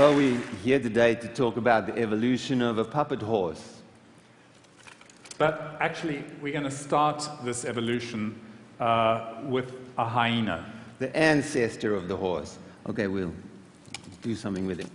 Well, we're here today to talk about the evolution of a puppet horse. But actually, we're going to start this evolution with a hyena. The ancestor of the horse. Okay, we'll do something with it.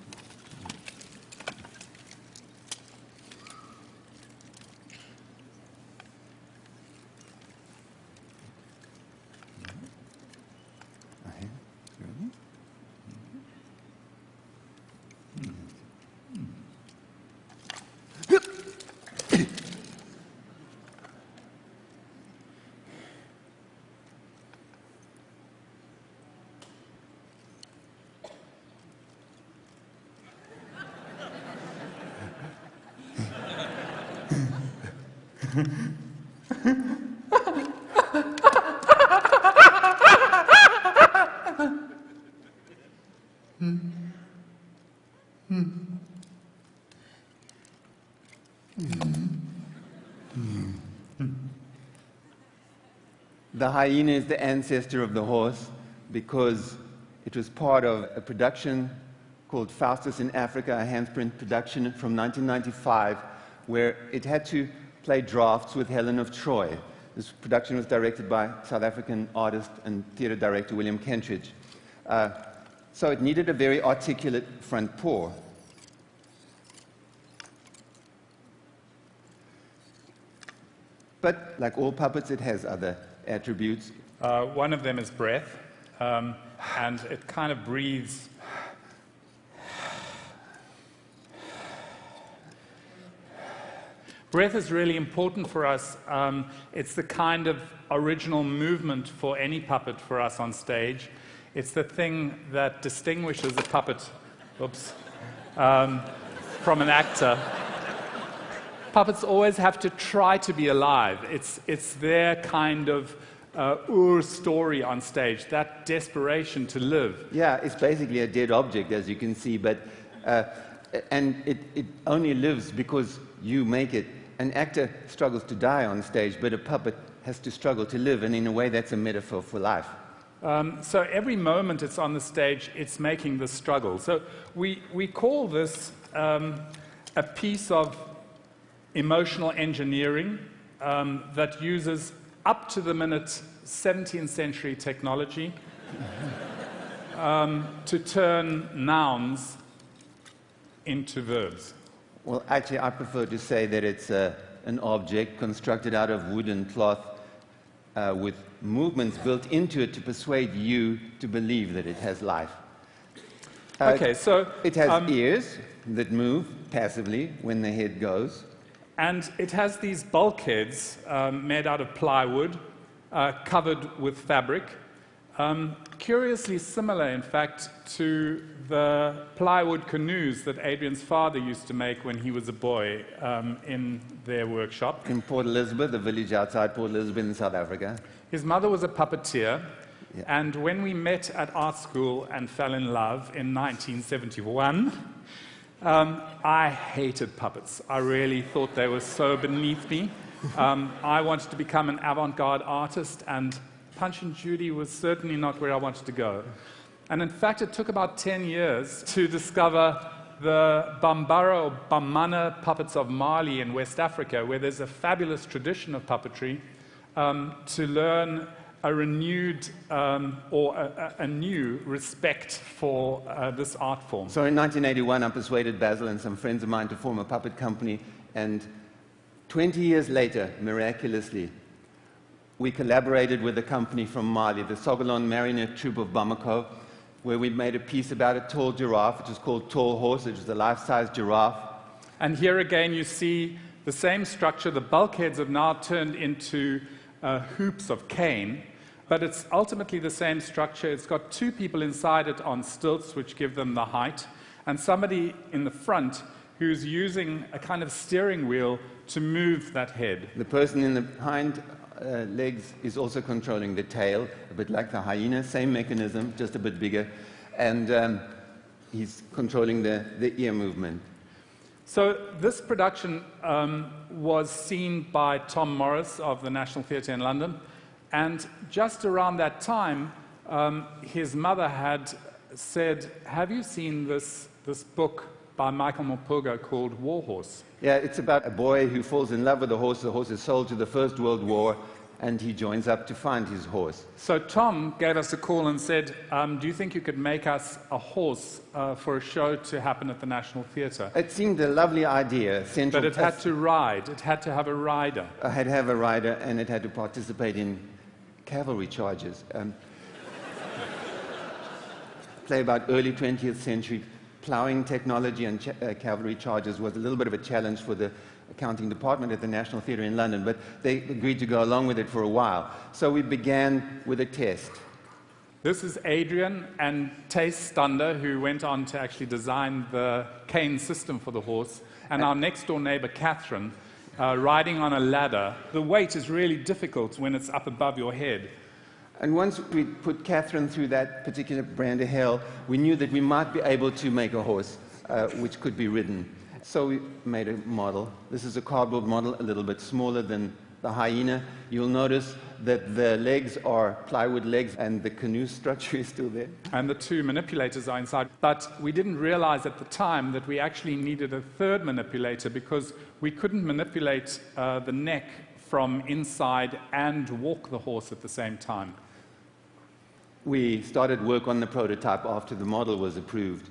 The hyena is the ancestor of the horse because it was part of a production called Faustus in Africa, a handprint production from 1995, where it had to play drafts with Helen of Troy. This production was directed by South African artist and theatre director William Kentridge. So it needed a very articulate front paw. But like all puppets, it has other attributes. One of them is breath, and it kind of breathes. Breath is really important for us. It's the kind of original movement for any puppet for us on stage. It's the thing that distinguishes a puppet from an actor. Puppets always have to try to be alive. It's their kind of story on stage, that desperation to live. Yeah, it's basically a dead object, as you can see, but and it only lives because you make it. An actor struggles to die on stage, but a puppet has to struggle to live, and in a way that's a metaphor for life. So every moment it's on the stage, it's making the struggle. So we call this a piece of emotional engineering that uses up-to-the-minute 17th century technology to turn nouns into verbs. Well, actually, I prefer to say that it's an object constructed out of wood and cloth with movements built into it to persuade you to believe that it has life. Okay, so it has ears that move passively when the head goes. And it has these bulkheads made out of plywood, covered with fabric. Curiously similar, in fact, to the plywood canoes that Adrian's father used to make when he was a boy in their workshop. In Port Elizabeth, the village outside Port Elizabeth in South Africa. His mother was a puppeteer, yeah. And when we met at art school and fell in love in 1971, I hated puppets. I really thought they were so beneath me. I wanted to become an avant-garde artist, and Punch and Judy was certainly not where I wanted to go. And in fact, it took about 10 years to discover the Bambara or Bamana puppets of Mali in West Africa, where there's a fabulous tradition of puppetry, to learn a renewed or a new respect for this art form. So in 1981, I persuaded Basil and some friends of mine to form a puppet company, and 20 years later, miraculously, we collaborated with a company from Mali, the Sogolon Marionette Troupe of Bamako, where we made a piece about a tall giraffe, which is called Tall Horse, which is a life-size giraffe. And here again you see the same structure. The bulkheads have now turned into hoops of cane, but it's ultimately the same structure. It's got two people inside it on stilts, which give them the height, and somebody in the front who's using a kind of steering wheel to move that head. The person in the hind legs is also controlling the tail, a bit like the hyena, same mechanism, just a bit bigger, and he's controlling the ear movement. So this production was seen by Tom Morris of the National Theatre in London, and just around that time, his mother had said, "Have you seen this this book by Michael Morpurgo called War Horse. Yeah, it's about a boy who falls in love with a horse. The horse is sold to the First World War, and he joins up to find his horse. So Tom gave us a call and said, do you think you could make us a horse for a show to happen at the National Theatre? It seemed a lovely idea. But it had to ride. It had to have a rider. It had to have a rider, and it had to participate in cavalry charges. Play about early 20th century. Plowing technology and cavalry charges was a little bit of a challenge for the accounting department at the National Theatre in London, but they agreed to go along with it for a while. So we began with a test. This is Adrian and Tace Stander, who went on to actually design the cane system for the horse, and our next-door neighbor, Catherine, riding on a ladder. The weight is really difficult when it's up above your head. And once we put Catherine through that particular brand of hell, we knew that we might be able to make a horse which could be ridden. So we made a model. This is a cardboard model, a little bit smaller than the hyena. You'll notice that the legs are plywood legs and the canoe structure is still there. And the two manipulators are inside. But we didn't realize at the time that we actually needed a third manipulator because we couldn't manipulate the neck from inside and walk the horse at the same time. We started work on the prototype after the model was approved,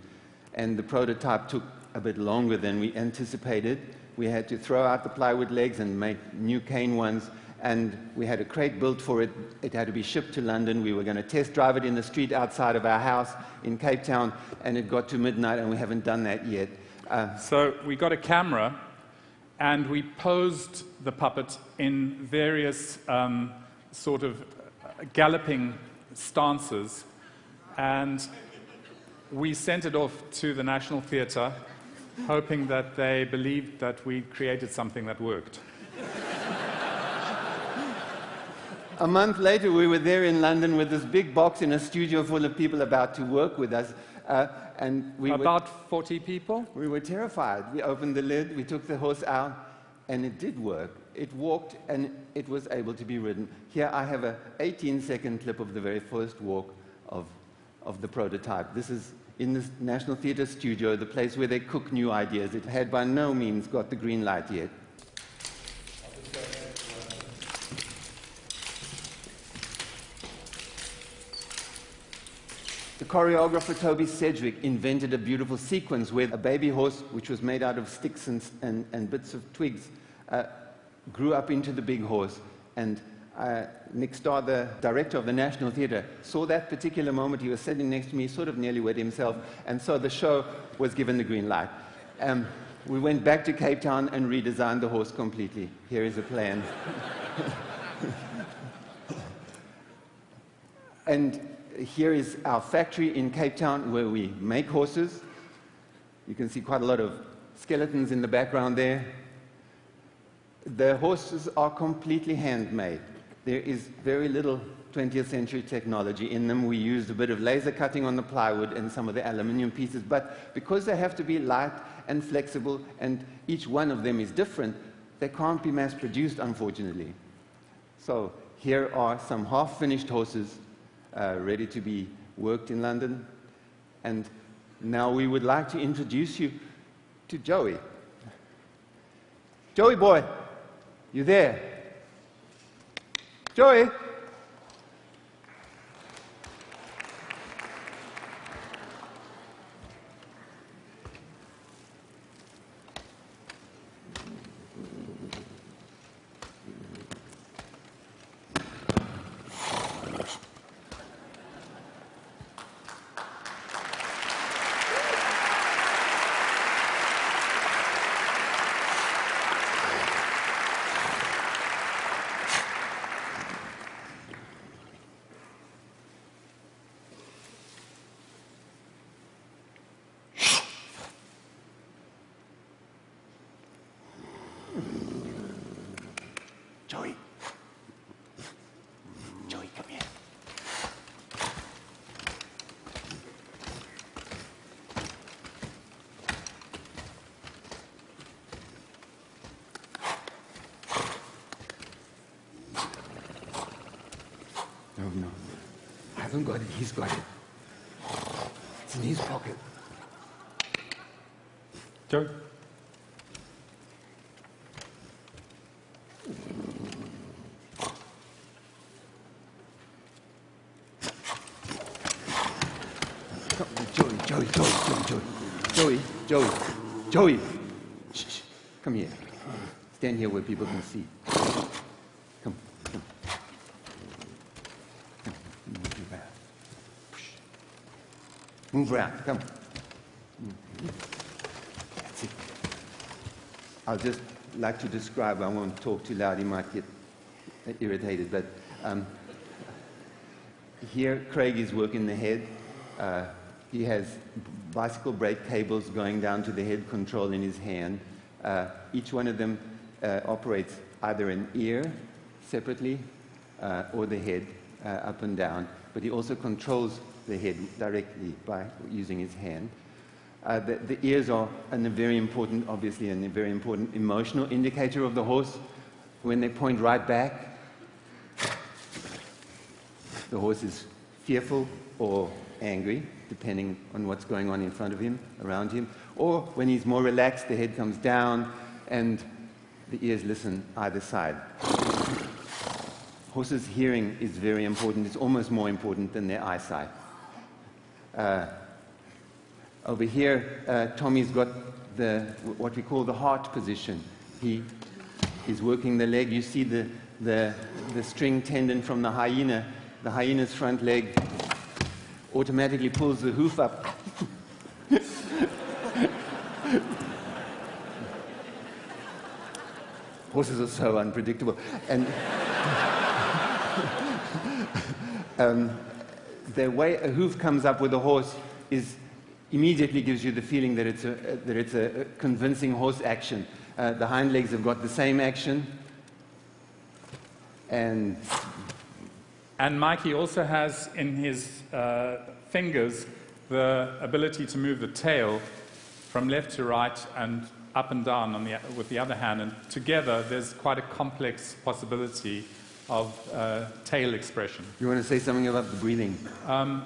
and the prototype took a bit longer than we anticipated. We had to throw out the plywood legs and make new cane ones, and we had a crate built for it. It had to be shipped to London. We were going to test drive it in the street outside of our house in Cape Town, and it got to midnight, and we haven't done that yet. So we got a camera, and we posed the puppet in various sort of galloping stances, and we sent it off to the National Theatre, hoping that they believed that we created something that worked. A month later, we were there in London with this big box in a studio full of people about to work with us, and about 40 people. We were terrified. We opened the lid, we took the horse out, and it did work. It walked, and it was able to be ridden. Here I have an 18-second clip of the very first walk of the prototype. This is in the National Theatre studio, the place where they cook new ideas. It had by no means got the green light yet. The choreographer Toby Sedgwick invented a beautiful sequence where a baby horse, which was made out of sticks and bits of twigs, grew up into the big horse. And Nick Starr, the director of the National Theatre, saw that particular moment. He was sitting next to me, sort of nearly wet himself, and so the show was given the green light. We went back to Cape Town and redesigned the horse completely. Here is a plan. And here is our factory in Cape Town where we make horses. You can see quite a lot of skeletons in the background there. The horses are completely handmade. There is very little 20th century technology in them. We used a bit of laser cutting on the plywood and some of the aluminum pieces, but because they have to be light and flexible and each one of them is different, they can't be mass produced, unfortunately. So here are some half-finished horses ready to be worked in London. And now we would like to introduce you to Joey. Joey boy, you there? Joey? Joey. Joey, come here. No. I haven't got it. He's got it. It's in his pocket. Joey. Joey. Shh. Come here. Stand here where people can see. Come. Move around. Move around. Come. That's it. I'll just like to describe. I won't talk too loud. He might get irritated. But here, Craig is working the head. He has bicycle brake cables going down to the head control in his hand. Each one of them operates either an ear separately or the head up and down, but he also controls the head directly by using his hand. The ears are very important, obviously, and a very important emotional indicator of the horse. When they point right back, the horse is fearful or angry, depending on what's going on in front of him, around him. Or when he's more relaxed, the head comes down and the ears listen either side. Horses' hearing is very important. It's almost more important than their eyesight. Over here, Tommy's got what we call the heart position. He is working the leg. You see the string tendon from the hyena. The hyena's front leg automatically pulls the hoof up. Horses are so unpredictable. And the way a hoof comes up with a horse immediately gives you the feeling that it's a convincing horse action. The hind legs have got the same action. And Mikey also has in his fingers the ability to move the tail from left to right and up and down with the other hand. And together, there's quite a complex possibility of tail expression. You want to say something about the breathing?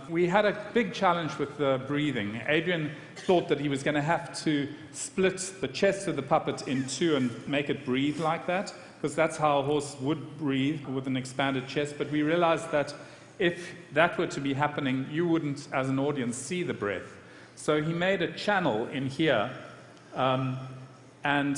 We had a big challenge with the breathing. Adrian thought that he was going to have to split the chest of the puppet in two and make it breathe like that, because that's how a horse would breathe, with an expanded chest. But we realized that if that were to be happening, you wouldn't, as an audience, see the breath. So he made a channel in here, and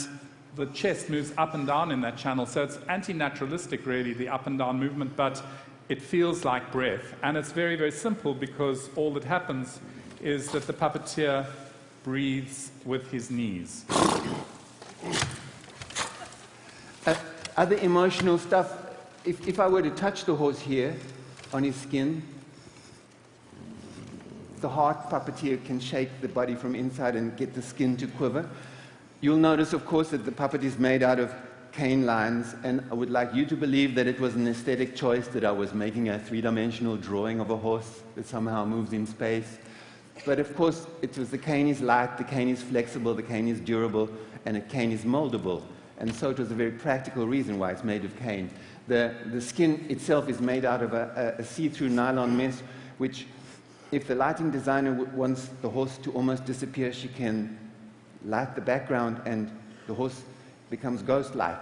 the chest moves up and down in that channel. So it's anti-naturalistic, really, the up and down movement, but it feels like breath. And it's very, very simple, because all that happens is that the puppeteer breathes with his knees. Other emotional stuff, if I were to touch the horse here on his skin, the heart puppeteer can shake the body from inside and get the skin to quiver. You'll notice, of course, that the puppet is made out of cane lines, and I would like you to believe that it was an aesthetic choice, that I was making a three-dimensional drawing of a horse that somehow moves in space. But of course, the cane is light, the cane is flexible, the cane is durable, and the cane is moldable. And so it was a very practical reason why it's made of cane. The skin itself is made out of a see-through nylon mesh, which, if the lighting designer wants the horse to almost disappear, she can light the background and the horse becomes ghost-like.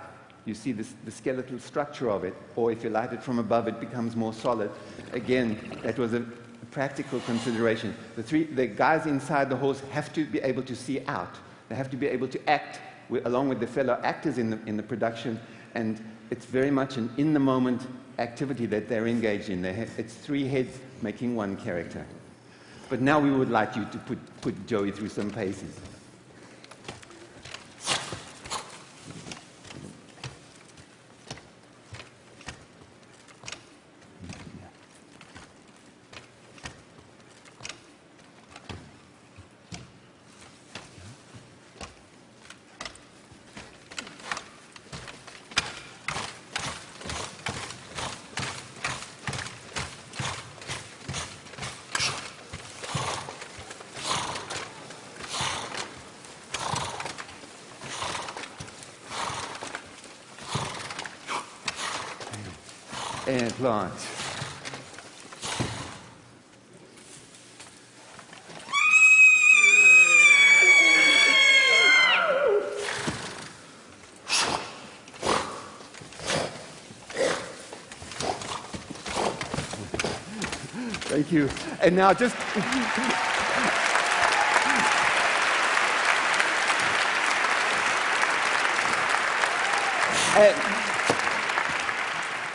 You see the skeletal structure of it, or if you light it from above, it becomes more solid. Again, that was a practical consideration. The guys inside the horse have to be able to see out. They have to be able to act along with the fellow actors in the production, and it's very much an in-the-moment activity that they're engaged in. It's three heads making one character. But now we would like you to put Joey through some paces. And launch. Thank you. And now just...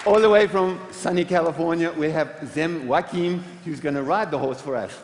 all the way from sunny California, we have Zem Joachim, who's going to ride the horse for us.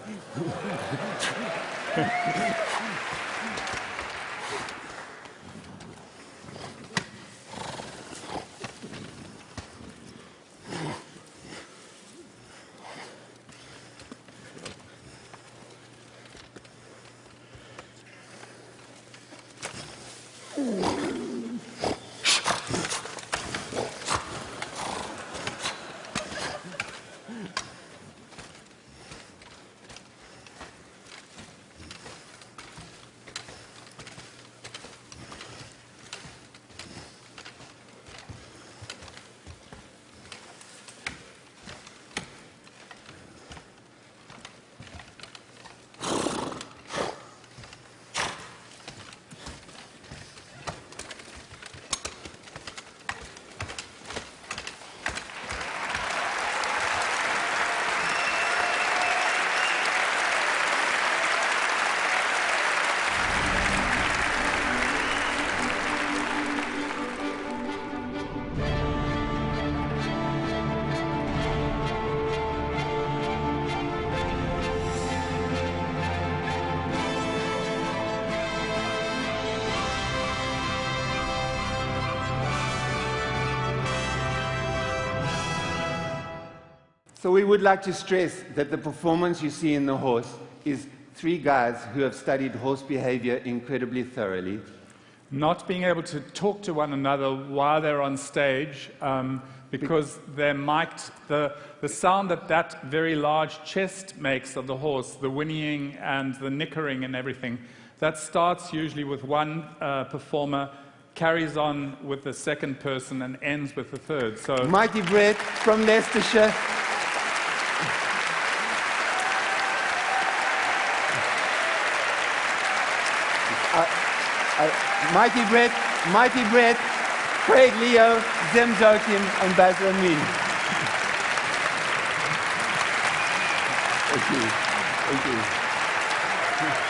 So we would like to stress that the performance you see in the horse is 3 guys who have studied horse behavior incredibly thoroughly. Not being able to talk to one another while they're on stage because they're mic'd. The sound that very large chest makes of the horse, the whinnying and the nickering and everything, that starts usually with one performer, carries on with the second person and ends with the third. So Mighty Brett from Leicestershire. Mighty Brett, Craig Leo, Zem Joachim, and Basil and me. Thank you. Thank you.